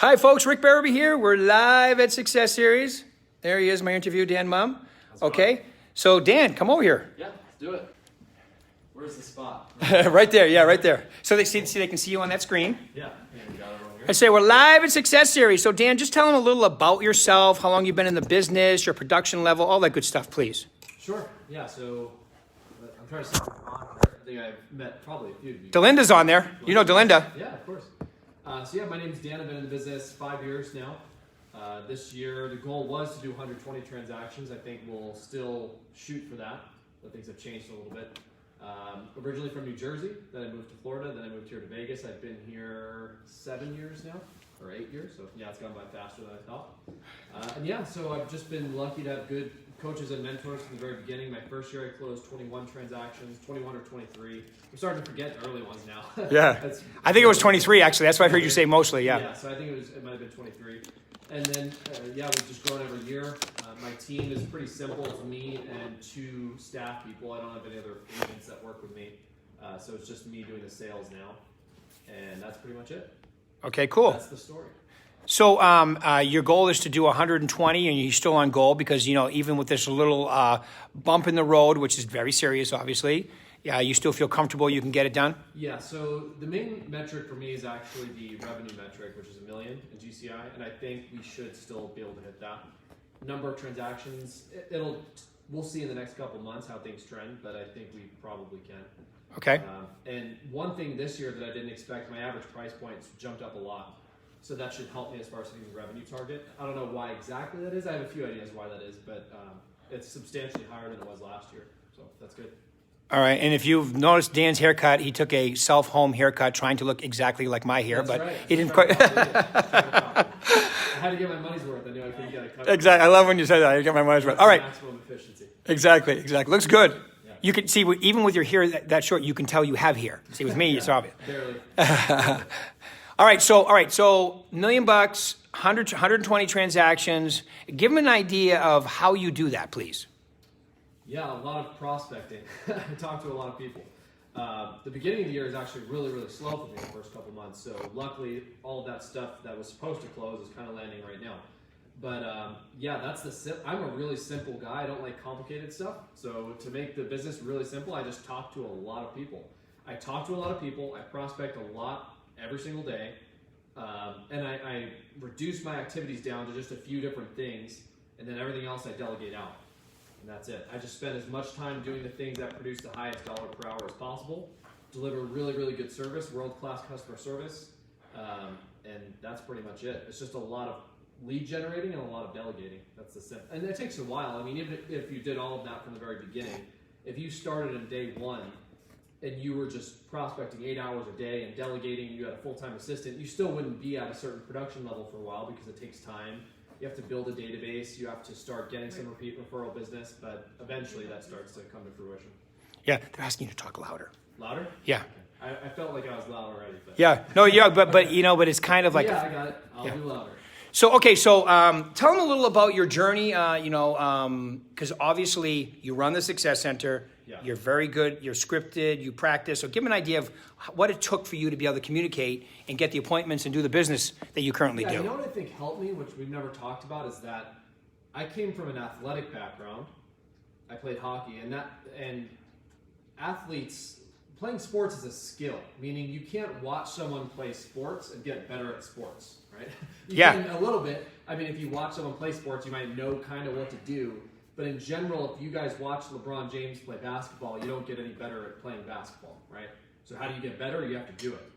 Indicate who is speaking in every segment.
Speaker 1: Hi, folks. Rick Berube here. We're live at Success Series. There he is, my interview, Dan Mumm. Okay. So, Dan, come over here.
Speaker 2: Yeah, let's do it. Where's the spot?
Speaker 1: Right there. Yeah, right there. So they can see you on that screen.
Speaker 2: Yeah, we got it over here.
Speaker 1: I say we're live at Success Series. So, Dan, just tell them a little about yourself, how long you've been in the business, your production level, all that good stuff, please.
Speaker 2: Sure. Yeah, so I'm trying to see on here. I think I've met probably a few of you.
Speaker 1: Delinda's on there. You know Delinda.
Speaker 2: Yeah, of course. So yeah, my name's Dan. I've been in the business 5 years now. This year, the goal was to do 120 transactions. I think we'll still shoot for that, but things have changed a little bit. Originally from New Jersey, then I moved to Florida, then I moved here to Vegas. I've been here 7 years now, or 8 years, so yeah, it's gone by faster than I thought. And yeah, so I've just been lucky to have good coaches and mentors from the very beginning. My first year I closed 21 transactions, 21 or 23. I'm starting to forget the early ones now.
Speaker 1: Yeah, I think it was 23 actually. That's what I heard you say mostly. Yeah.
Speaker 2: Yeah, so I think it might have been 23. And then yeah, we've just grown every year. My team is pretty simple. It's me and 2 staff people. I don't have any other agents that work with me, so it's just me doing the sales now, and that's pretty much it.
Speaker 1: Okay, cool.
Speaker 2: That's the story.
Speaker 1: So your goal is to do 120, and you're still on goal because, you know, even with this little bump in the road, which is very serious, obviously, yeah, you still feel comfortable you can get it done?
Speaker 2: Yeah, so the main metric for me is actually the revenue metric, which is $1 million in GCI, and I think we should still be able to hit that. Number of transactions, we'll see in the next couple months how things trend, but I think we probably can.
Speaker 1: Okay.
Speaker 2: And one thing this year that I didn't expect, my average price points jumped up a lot. So that should help me as far as hitting the revenue target. I don't know why exactly that is. I have a few ideas why that is, but it's substantially higher than it was last year. So that's good.
Speaker 1: All right. And if you've noticed Dan's haircut, he took a self-home haircut trying to look exactly like my hair,
Speaker 2: That's
Speaker 1: but
Speaker 2: right.
Speaker 1: he didn't quite.
Speaker 2: I had to get my money's worth. I knew I couldn't get a cut.
Speaker 1: Exactly. I love when you say that. I get my money's worth. All right.
Speaker 2: Maximum efficiency.
Speaker 1: Exactly. Looks good.
Speaker 2: Yeah.
Speaker 1: You can see, even with your hair that short, you can tell you have hair. See, with me, it's obvious.
Speaker 2: Barely.
Speaker 1: All right, so $1 million, 120 transactions. Give them an idea of how you do that, please.
Speaker 2: Yeah, a lot of prospecting. I talk to a lot of people. The beginning of the year is actually really, really slow for me the first couple months. So luckily, all of that stuff that was supposed to close is kind of landing right now. But yeah, I'm a really simple guy. I don't like complicated stuff. So to make the business really simple, I just talk to a lot of people. I prospect a lot every single day, and I reduce my activities down to just a few different things, and then everything else I delegate out, and that's it. I just spend as much time doing the things that produce the highest dollar per hour as possible, deliver really, really good service, world-class customer service, and that's pretty much it. It's just a lot of lead generating and a lot of delegating. That's the simple, and it takes a while. I mean, even if you did all of that from the very beginning, if you started on day one, and you were just prospecting 8 hours a day and delegating, you had a full-time assistant, you still wouldn't be at a certain production level for a while because it takes time. You have to build a database, you have to start getting some repeat referral business, but eventually that starts to come to fruition.
Speaker 1: Yeah, they're asking you to talk louder.
Speaker 2: Louder?
Speaker 1: Yeah.
Speaker 2: Okay. I felt like I was loud already. But.
Speaker 1: Yeah, no, yeah, but you know, but it's kind of like.
Speaker 2: Yeah, I got it. I'll do louder.
Speaker 1: So, okay, so tell them a little about your journey, because obviously you run the Success Center.
Speaker 2: Yeah.
Speaker 1: You're very good. You're scripted. You practice. So give them an idea of what it took for you to be able to communicate and get the appointments and do the business that you currently do.
Speaker 2: You know what I think helped me, which we've never talked about, is that I came from an athletic background. I played hockey, and athletes playing sports is a skill, meaning you can't watch someone play sports and get better at sports, right? You can a little bit. I mean, if you watch someone play sports, you might know kind of what to do. But in general, if you guys watch LeBron James play basketball, you don't get any better at playing basketball, right? So how do you get better? You have to do it.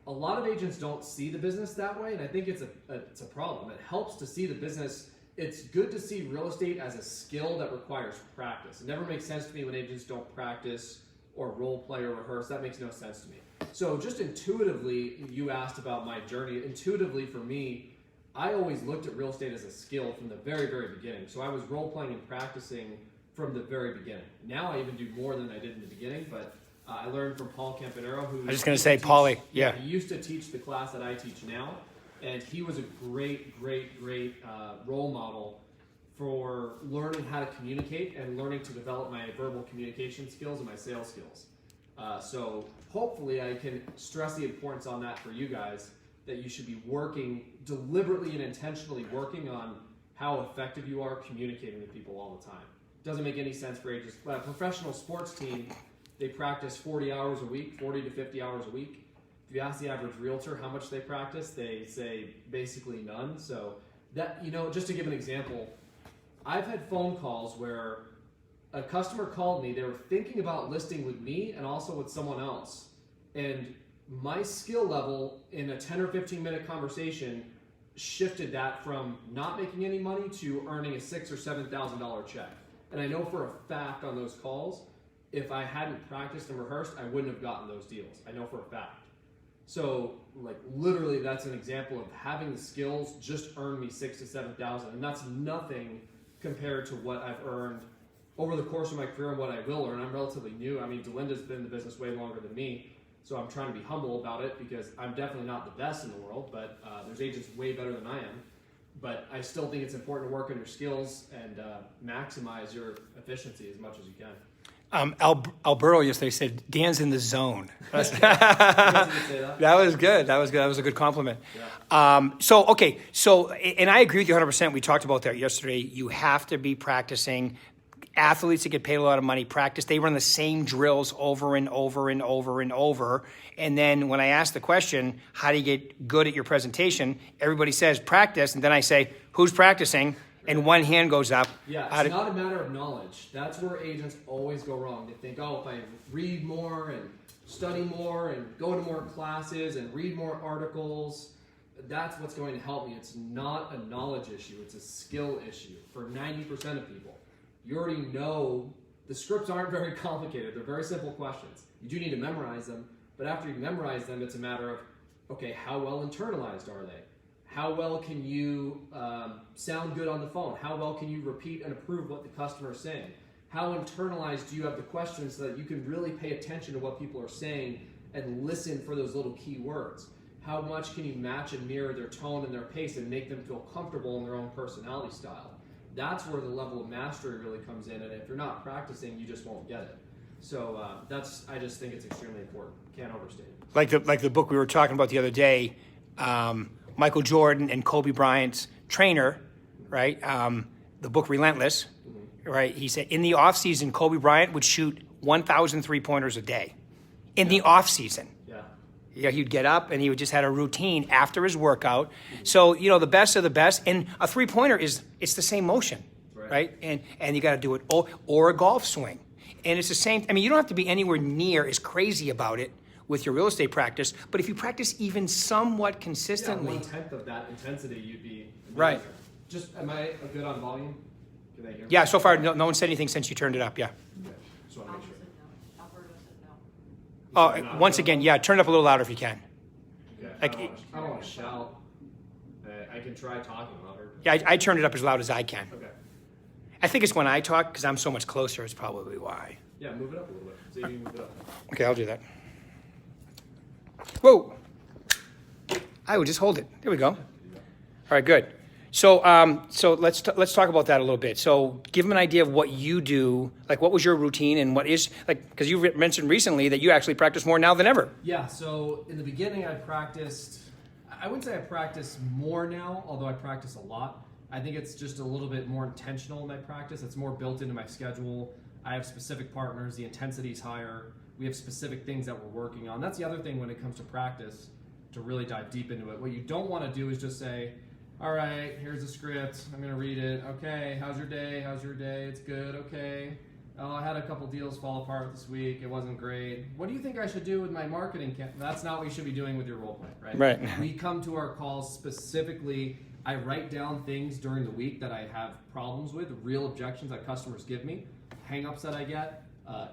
Speaker 2: A lot of agents don't see the business that way, and I think it's a problem. It helps to see the business. It's good to see real estate as a skill that requires practice. It never makes sense to me when agents don't practice or role play or rehearse. That makes no sense to me. So just intuitively, you asked about my journey. Intuitively for me, I always looked at real estate as a skill from the very, very beginning. So I was role-playing and practicing from the very beginning. Now I even do more than I did in the beginning, but I learned from Paul Campanero, who... I
Speaker 1: was just going to say, Paulie, yeah.
Speaker 2: He used to teach the class that I teach now, and he was a great role model for learning how to communicate and learning to develop my verbal communication skills and my sales skills. So hopefully I can stress the importance on that for you guys, that you should be working deliberately and intentionally working on how effective you are communicating with people all the time. Doesn't make any sense for agents. But a professional sports team, they practice 40 hours a week, 40 to 50 hours a week. If you ask the average realtor how much they practice, they say basically none. So that, just to give an example, I've had phone calls where a customer called me, they were thinking about listing with me and also with someone else. And my skill level in a 10 or 15 minute conversation shifted that from not making any money to earning a $6,000 or $7,000 check. And I know for a fact on those calls, if I hadn't practiced and rehearsed, I wouldn't have gotten those deals. I know for a fact. So, literally, that's an example of having the skills just earned me $6,000 to $7,000, and that's nothing compared to what I've earned over the course of my career and what I will earn. I'm relatively new. I mean, Delinda's been in the business way longer than me, so I'm trying to be humble about it because I'm definitely not the best in the world, but there's agents way better than I am. But I still think it's important to work on your skills and maximize your efficiency as much as you can.
Speaker 1: Alberto yesterday said, Dan's in the zone.
Speaker 2: You guys didn't say that?
Speaker 1: That was good. That was a good compliment.
Speaker 2: Yeah.
Speaker 1: So, and I agree with you 100%. We talked about that yesterday. You have to be practicing. Athletes that get paid a lot of money practice. They run the same drills over and over and over and over. And then when I ask the question, how do you get good at your presentation? Everybody says practice. And then I say, who's practicing? And one hand goes up.
Speaker 2: Yeah, it's not a matter of knowledge. That's where agents always go wrong. They think, if I read more and study more and go to more classes and read more articles, that's what's going to help me. It's not a knowledge issue. It's a skill issue for 90% of people. You already know the scripts aren't very complicated. They're very simple questions. You do need to memorize them, but after you memorize them, it's a matter of, okay, how well internalized are they? How well can you sound good on the phone? How well can you repeat and approve what the customer is saying? How internalized do you have the questions so that you can really pay attention to what people are saying and listen for those little key words? How much can you match and mirror their tone and their pace and make them feel comfortable in their own personality style? That's where the level of mastery really comes in, and if you're not practicing, you just won't get it. So I just think it's extremely important. Can't overstate it.
Speaker 1: Like the book we were talking about the other day, Michael Jordan and Kobe Bryant's trainer, right? The book Relentless, right? He said in the off season, Kobe Bryant would shoot 1,000 3-pointers a day. In the off season. Yeah, he'd get up and he would just had a routine after his workout. So, the best of the best. And a 3-pointer it's the same motion, right? And you got to do it, or a golf swing. And it's the same. I mean, you don't have to be anywhere near as crazy about it with your real estate practice, but if you practice even somewhat consistently.
Speaker 2: 1/10 of that intensity, you'd be amazing.
Speaker 1: Right.
Speaker 2: Just, am I good on volume? Can they hear me?
Speaker 1: Yeah, so far no one said anything since you turned it up, yeah.
Speaker 2: Okay. Just want to make sure.
Speaker 1: Once again, turn it up a little louder if you can.
Speaker 2: Okay.
Speaker 1: Like,
Speaker 2: I don't want to shout. I can try talking louder.
Speaker 1: Yeah, I turned it up as loud as I can.
Speaker 2: Okay.
Speaker 1: I think it's when I talk, because I'm so much closer, is probably why.
Speaker 2: Yeah, move it up a little bit. See if you can move it up.
Speaker 1: Okay, I'll do that. Whoa. I would just hold it. There we go. All right, good. So let's talk about that a little bit. So give them an idea of what you do, like what was your routine and what is, because you mentioned recently that you actually practice more now than ever.
Speaker 2: Yeah, so in the beginning I wouldn't say I practice more now, although I practice a lot. I think it's just a little bit more intentional in my practice. It's more built into my schedule. I have specific partners, the intensity's higher. We have specific things that we're working on. That's the other thing when it comes to practice, to really dive deep into it. What you don't want to do is just say, all right, here's the script. I'm going to read it. Okay, how's your day? How's your day? It's good. Okay. Oh, I had a couple deals fall apart this week. It wasn't great. What do you think I should do with my marketing campaign? That's not what you should be doing with your role play, right?
Speaker 1: Right.
Speaker 2: We come to our calls specifically. I write down things during the week that I have problems with, real objections that customers give me, hang-ups that I get,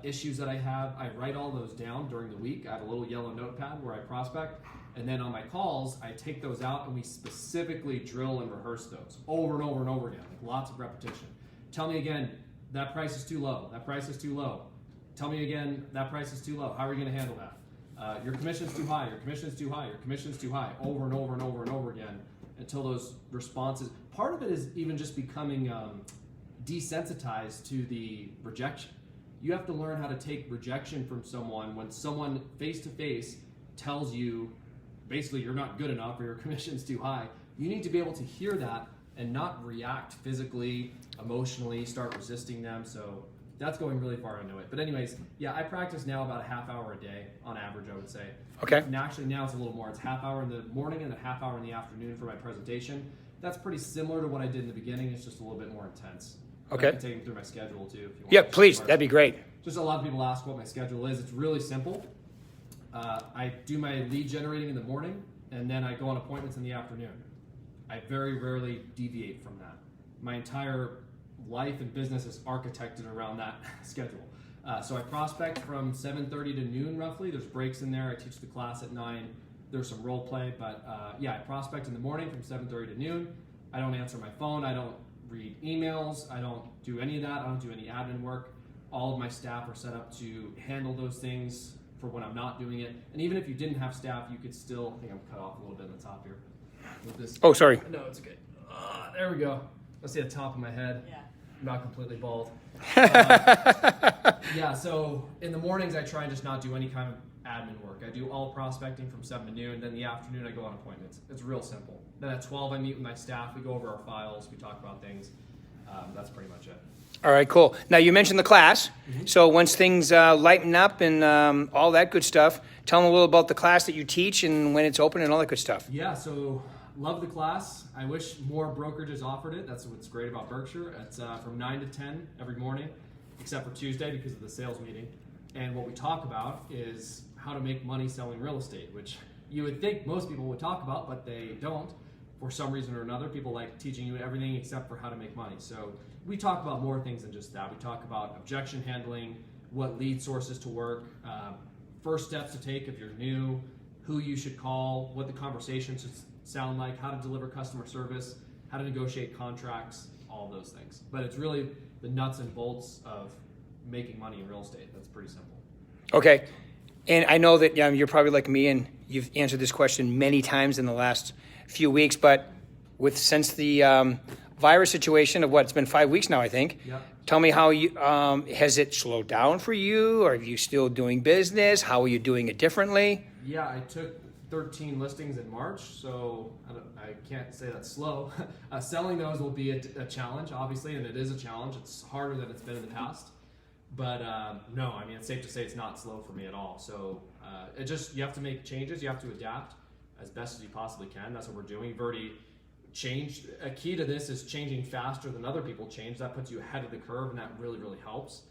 Speaker 2: issues that I have. I write all those down during the week. I have a little yellow notepad where I prospect. And then on my calls, I take those out and we specifically drill and rehearse those over and over and over again, like lots of repetition. Tell me again, that price is too low. That price is too low. Tell me again, that price is too low. How are we going to handle that? Your commission's too high. Your commission's too high. Your commission's too high. Over and over and over and over again until those responses. Part of it is even just becoming desensitized to the rejection. You have to learn how to take rejection from someone when someone face to face tells you basically you're not good enough or your commission's too high. You need to be able to hear that and not react physically, emotionally, start resisting them. So that's going really far into it. But anyways, yeah, I practice now about a half hour a day on average, I would say.
Speaker 1: Okay.
Speaker 2: And actually now it's a little more. It's half hour in the morning and a half hour in the afternoon for my presentation. That's pretty similar to what I did in the beginning. It's just a little bit more intense.
Speaker 1: Okay.
Speaker 2: I can take them through my schedule too. If you want.
Speaker 1: Yeah, please. That'd be great.
Speaker 2: Just a lot of people ask what my schedule is. It's really simple. I do my lead generating in the morning, and then I go on appointments in the afternoon. I very rarely deviate from that. My entire life and business is architected around that schedule. So I prospect from 7:30 to noon roughly. There's breaks in there. I teach the class at 9. There's some role play, but yeah, I prospect in the morning from 7:30 to noon. I don't answer my phone. I don't read emails. I don't do any of that. I don't do any admin work. All of my staff are set up to handle those things for when I'm not doing it. And even if you didn't have staff, you could still, I think I'm cut off a little bit on the top here. With this.
Speaker 1: Oh, sorry.
Speaker 2: No, it's okay. There we go. Let's see the top of my head.
Speaker 3: Yeah.
Speaker 2: I'm not completely bald. Yeah, so in the mornings I try and just not do any kind of admin work. I do all prospecting from 7 to noon. Then in the afternoon I go on appointments. It's real simple. Then at 12 I meet with my staff. We go over our files. We talk about things. That's pretty much it.
Speaker 1: All right, cool. Now, you mentioned the class. So once things lighten up and all that good stuff, tell them a little about the class that you teach and when it's open and all that good stuff.
Speaker 2: Yeah, so love the class. I wish more brokerages offered it. That's what's great about Berkshire. It's from 9 to 10 every morning, except for Tuesday because of the sales meeting. And what we talk about is how to make money selling real estate, which you would think most people would talk about, but they don't. For some reason or another, people like teaching you everything except for how to make money. So we talk about more things than just that. We talk about objection handling, what lead sources to work, first steps to take if you're new, who you should call, what the conversation should sound like, how to deliver customer service, how to negotiate contracts, all those things. But it's really the nuts and bolts of making money in real estate. That's pretty simple.
Speaker 1: Okay. And I know that you're probably like me and you've answered this question many times in the last few weeks, but since the virus situation of it's been 5 weeks now, I think.
Speaker 2: Yep.
Speaker 1: Tell me how you has it slowed down for you? Are you still doing business? How are you doing it differently?
Speaker 2: Yeah, I took 13 listings in March, so I can't say that's slow. Selling those will be a challenge, obviously, and it is a challenge. It's harder than it's been in the past. But no, I mean, it's safe to say it's not slow for me at all. So you have to make changes. You have to adapt as best as you possibly can. That's what we're doing. You've already changed. A key to this is changing faster than other people change. That puts you ahead of the curve, and that really, really helps.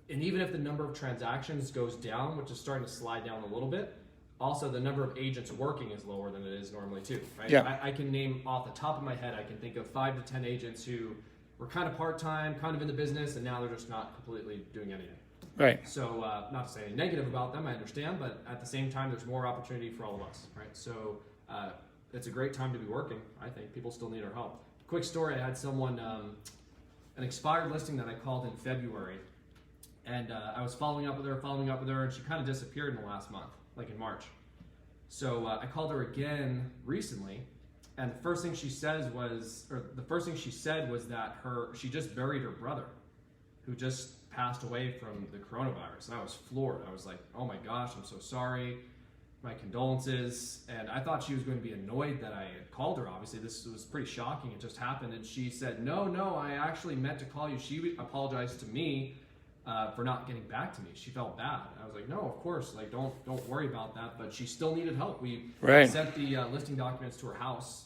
Speaker 2: And even if the number of transactions goes down, which is starting to slide down a little bit, also the number of agents working is lower than it is normally too, right?
Speaker 1: Yeah.
Speaker 2: I can name off the top of my head, I can think of 5 to 10 agents who were kind of part-time, kind of in the business, and now they're just not completely doing anything.
Speaker 1: Right.
Speaker 2: So not to say anything negative about them, I understand, but at the same time, there's more opportunity for all of us, right? So it's a great time to be working, I think. People still need our help. Quick story, I had someone, an expired listing that I called in February, and I was following up with her, and she kind of disappeared in the last month, like in March. So I called her again recently, and the first thing she said was that she just buried her brother, who just passed away from the coronavirus. And I was floored. I was like, oh my gosh, I'm so sorry. My condolences. And I thought she was going to be annoyed that I had called her. Obviously, this was pretty shocking. It just happened. And she said, no, I actually meant to call you. She apologized to me for not getting back to me. She felt bad. I was like, no, of course, like don't worry about that. But she still needed help. We sent the listing documents to her house.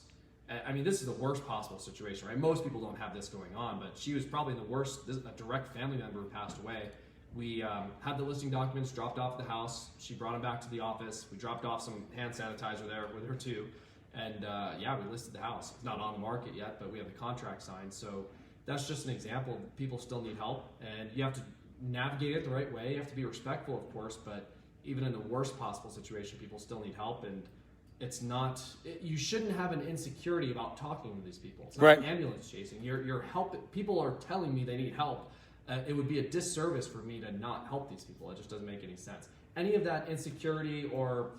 Speaker 2: I mean, this is the worst possible situation, right? Most people don't have this going on, but she was probably the worst. A direct family member who passed away. We had the listing documents dropped off at the house. She brought them back to the office. We dropped off some hand sanitizer there with her too. And we listed the house. It's not on the market yet, but we have the contract signed. So that's just an example. People still need help, and you have to navigate it the right way. You have to be respectful, of course, but even in the worst possible situation, people still need help. And you shouldn't have an insecurity about talking to these people. It's not ambulance chasing. You're help. People are telling me they need help. It would be a disservice for me to not help these people. It just doesn't make any sense. Any of that insecurity or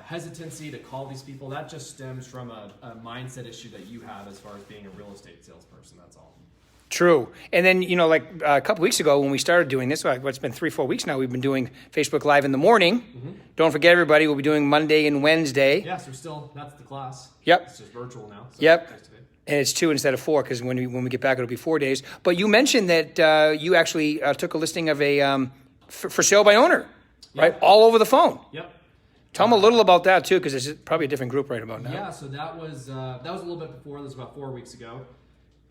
Speaker 2: hesitancy to call these people, that just stems from a mindset issue that you have as far as being a real estate salesperson. That's all.
Speaker 1: True. And then, like a couple weeks ago when we started doing this, it's been 3-4 weeks now, we've been doing Facebook Live in the morning. Mm-hmm. Don't forget, everybody, we'll be doing Monday and Wednesday.
Speaker 2: Yeah, so that's the class.
Speaker 1: Yep.
Speaker 2: It's just virtual now. So
Speaker 1: yep. And it's 2 instead of 4 because when we get back, it'll be 4 days. But you mentioned that you actually took a listing of a for sale by owner, right? All over the phone.
Speaker 2: Yep.
Speaker 1: Tell them a little about that too, because it's probably a different group right about now.
Speaker 2: Yeah, so that was a little bit before. This was about 4 weeks ago.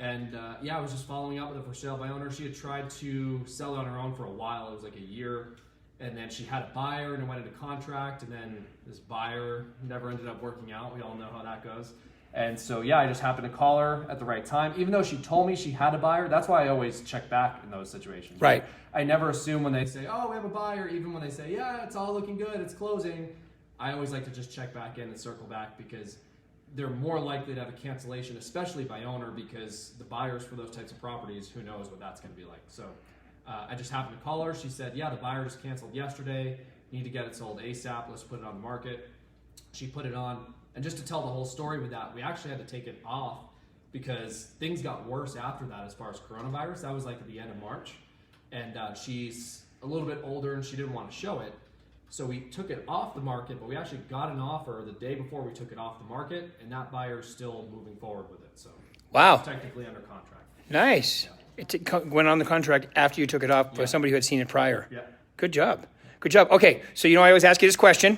Speaker 2: And I was just following up with a for sale by owner. She had tried to sell it on her own for a while. It was like a year. And then she had a buyer and it went into contract. And then this buyer never ended up working out. We all know how that goes. And so, I just happened to call her at the right time. Even though she told me she had a buyer, that's why I always check back in those situations.
Speaker 1: Right.
Speaker 2: I never assume when they say, oh, we have a buyer, even when they say, yeah, it's all looking good, it's closing. I always like to just check back in and circle back because they're more likely to have a cancellation, especially by owner, because the buyers for those types of properties, who knows what that's going to be like. So I just happened to call her. She said, the buyer just canceled yesterday. Need to get it sold ASAP. Let's put it on the market. She put it on. And just to tell the whole story with that, we actually had to take it off because things got worse after that as far as coronavirus. That was like at the end of March. And she's a little bit older and she didn't want to show it. So we took it off the market, but we actually got an offer the day before we took it off the market, and that buyer is still moving forward with it. So
Speaker 1: wow,
Speaker 2: it's technically under contract.
Speaker 1: Nice. Yeah. It went on the contract after you took it off by somebody who had seen it prior.
Speaker 2: Yeah.
Speaker 1: Good job. Good job. Okay, so I always ask you this question,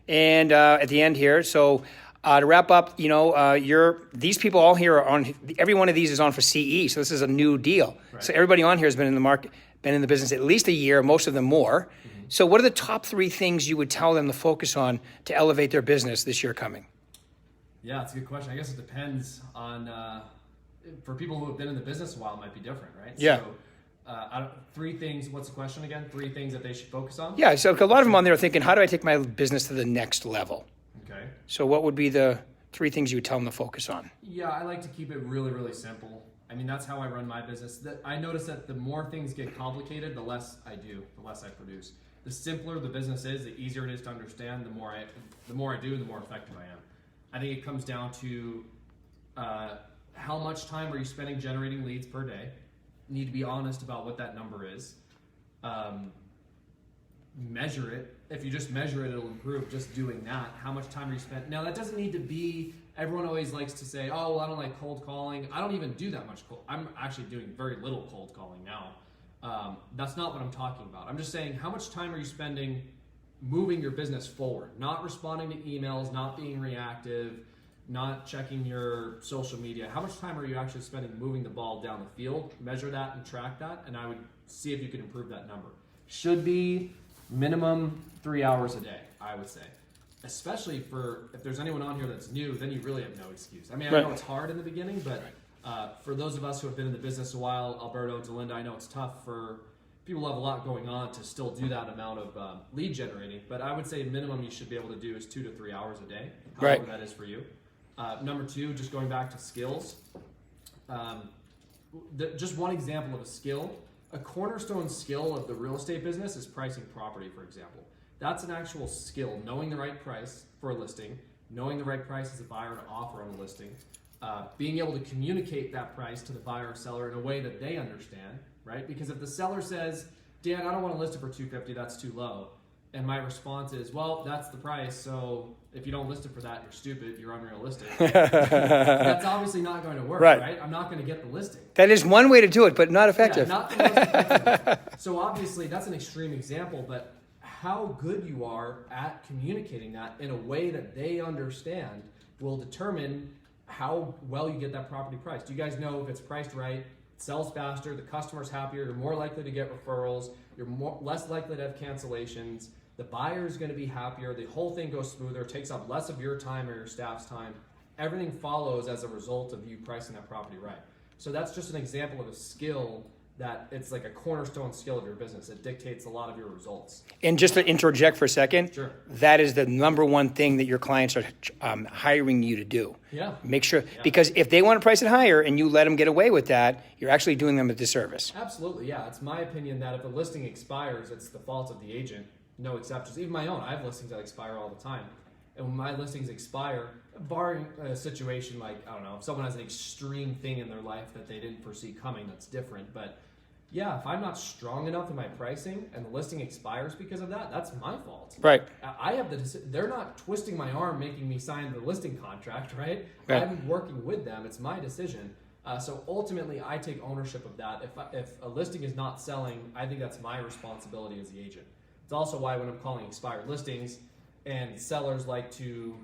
Speaker 1: and at the end here. So to wrap up, these people all here are on. Every one of these is on for CE, so this is a new deal. Right. So everybody on here has been in the market, been in the business at least a year. Most of them more. So what are the top 3 things you would tell them to focus on to elevate their business this year coming?
Speaker 2: Yeah, that's a good question. I guess it depends on, for people who have been in the business a while, it might be different, right?
Speaker 1: Yeah.
Speaker 2: So 3 things, what's the question again? 3 things that they should focus on?
Speaker 1: Yeah, so a lot of them on there are thinking, how do I take my business to the next level?
Speaker 2: Okay.
Speaker 1: So what would be the 3 things you would tell them to focus on?
Speaker 2: Yeah, I like to keep it really, really simple. I mean, that's how I run my business. I notice that the more things get complicated, the less I do, the less I produce. The simpler the business is, the easier it is to understand. The more I do, the more effective I am. I think it comes down to how much time are you spending generating leads per day. You need to be honest about what that number is. Measure it. If you just measure it, it'll improve. Just doing that. How much time are you spending? Now, that doesn't need to be. Everyone always likes to say, "Oh, well, I don't like cold calling." I don't even do that much cold. I'm actually doing very little cold calling now. That's not what I'm talking about. I'm just saying, how much time are you spending moving your business forward? Not responding to emails, not being reactive, not checking your social media. How much time are you actually spending moving the ball down the field? Measure that and track that, and I would see if you could improve that number. Should be minimum 3 hours a day, I would say. Especially if there's anyone on here that's new, then you really have no excuse. I mean, I know it's hard in the beginning, but for those of us who have been in the business a while, Alberto, Delinda, I know it's tough for people who have a lot going on to still do that amount of lead generating. But I would say minimum you should be able to do is 2 to 3 hours a day, however that is for you. Number 2, just going back to skills. Just one example of a skill. A cornerstone skill of the real estate business is pricing property, for example. That's an actual skill, knowing the right price for a listing, knowing the right price as a buyer to offer on a listing, being able to communicate that price to the buyer or seller in a way that they understand, right? Because if the seller says, Dan, I don't want to list it for $250, that's too low. And my response is, well, that's the price, so if you don't list it for that, you're stupid, you're unrealistic. That's obviously not going to work, right? I'm not going to get the listing.
Speaker 1: That is one way to do it, but not effective.
Speaker 2: Yeah, not the most effective. So obviously, that's an extreme example, but how good you are at communicating that in a way that they understand will determine how well you get that property priced. Do you guys know if it's priced right, it sells faster, the customer's happier, you're more likely to get referrals, you're less likely to have cancellations, the buyer is going to be happier, the whole thing goes smoother, takes up less of your time or your staff's time. Everything follows as a result of you pricing that property right. So that's just an example of a skill that it's like a cornerstone skill of your business. It dictates a lot of your results.
Speaker 1: And just to interject for a second,
Speaker 2: sure.
Speaker 1: That is the number one thing that your clients are hiring you to do.
Speaker 2: Yeah.
Speaker 1: Make sure, because if they want to price it higher and you let them get away with that, you're actually doing them a disservice.
Speaker 2: Absolutely, yeah. It's my opinion that if a listing expires, it's the fault of the agent. No exceptions. Even my own. I have listings that expire all the time. And when my listings expire, barring a situation like, I don't know, if someone has an extreme thing in their life that they didn't foresee coming, that's different. But yeah, if I'm not strong enough in my pricing and the listing expires because of that, that's my fault.
Speaker 1: Right.
Speaker 2: I have they're not twisting my arm making me sign the listing contract, right?
Speaker 1: Right.
Speaker 2: I'm working with them. It's my decision. So ultimately, I take ownership of that. If a listing is not selling, I think that's my responsibility as the agent. It's also why when I'm calling expired listings and sellers like to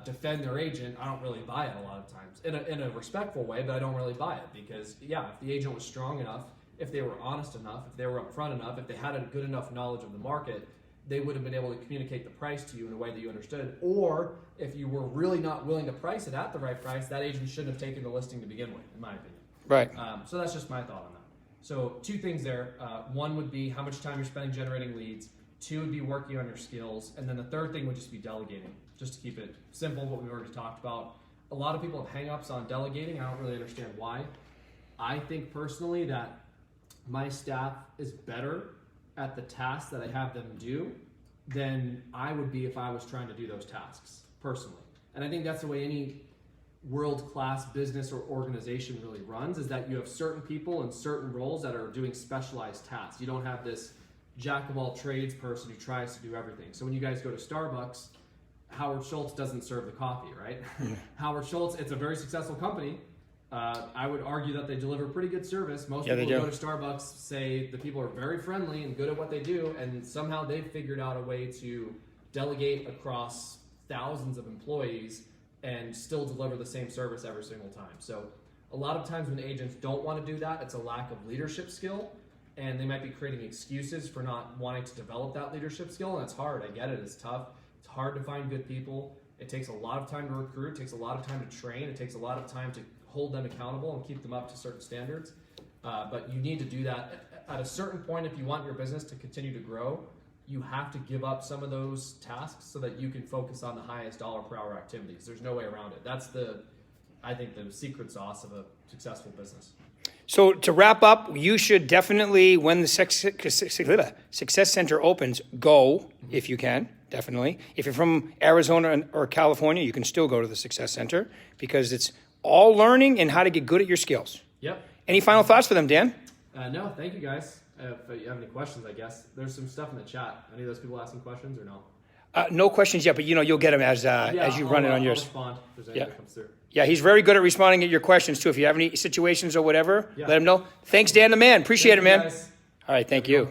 Speaker 2: defend their agent, I don't really buy it a lot of times in a respectful way, but I don't really buy it because yeah, if the agent was strong enough, if they were honest enough, if they were upfront enough, if they had a good enough knowledge of the market, they would have been able to communicate the price to you in a way that you understood. Or if you were really not willing to price it at the right price, that agent shouldn't have taken the listing to begin with, in my opinion.
Speaker 1: Right.
Speaker 2: So that's just my thought on that. So 2 things there. One would be how much time you're spending generating leads. 2 would be working on your skills. And then the third thing would just be delegating, just to keep it simple, what we've already talked about. A lot of people have hang-ups on delegating. I don't really understand why. I think personally that my staff is better at the tasks that I have them do than I would be if I was trying to do those tasks personally. And I think that's the way any world-class business or organization really runs, is that you have certain people in certain roles that are doing specialized tasks. You don't have this jack of all trades person who tries to do everything. So when you guys go to Starbucks, Howard Schultz doesn't serve the coffee, right? Yeah. Howard Schultz, it's a very successful company. I would argue that they deliver pretty good service. Most people who go to Starbucks say the people are very friendly and good at what they do, and somehow they've figured out a way to delegate across thousands of employees and still deliver the same service every single time. So a lot of times when agents don't want to do that, it's a lack of leadership skill, and they might be creating excuses for not wanting to develop that leadership skill, and it's hard. I get it. It's tough. It's hard to find good people. It takes a lot of time to recruit. It takes a lot of time to train. It takes a lot of time to hold them accountable and keep them up to certain standards. But you need to do that. At a certain point, if you want your business to continue to grow, you have to give up some of those tasks so that you can focus on the highest dollar per hour activities. There's no way around it. That's I think, the secret sauce of a successful business.
Speaker 1: So to wrap up, you should definitely, when the Success Center opens, go if you can, definitely. If you're from Arizona or California, you can still go to the Success Center because it's all learning and how to get good at your skills.
Speaker 2: Yep.
Speaker 1: Any final thoughts for them, Dan?
Speaker 2: No, thank you guys. If you have any questions, I guess. There's some stuff in the chat. Any of those people asking questions or no?
Speaker 1: No questions yet, but you'll get them as you run it on yours.
Speaker 2: I'll respond if there's anything that comes through.
Speaker 1: Yeah, he's very good at responding to your questions too. If you have any situations or whatever, let him know. Thanks, Dan the man. Appreciate it, man.
Speaker 2: Guys.
Speaker 1: All right, thank you.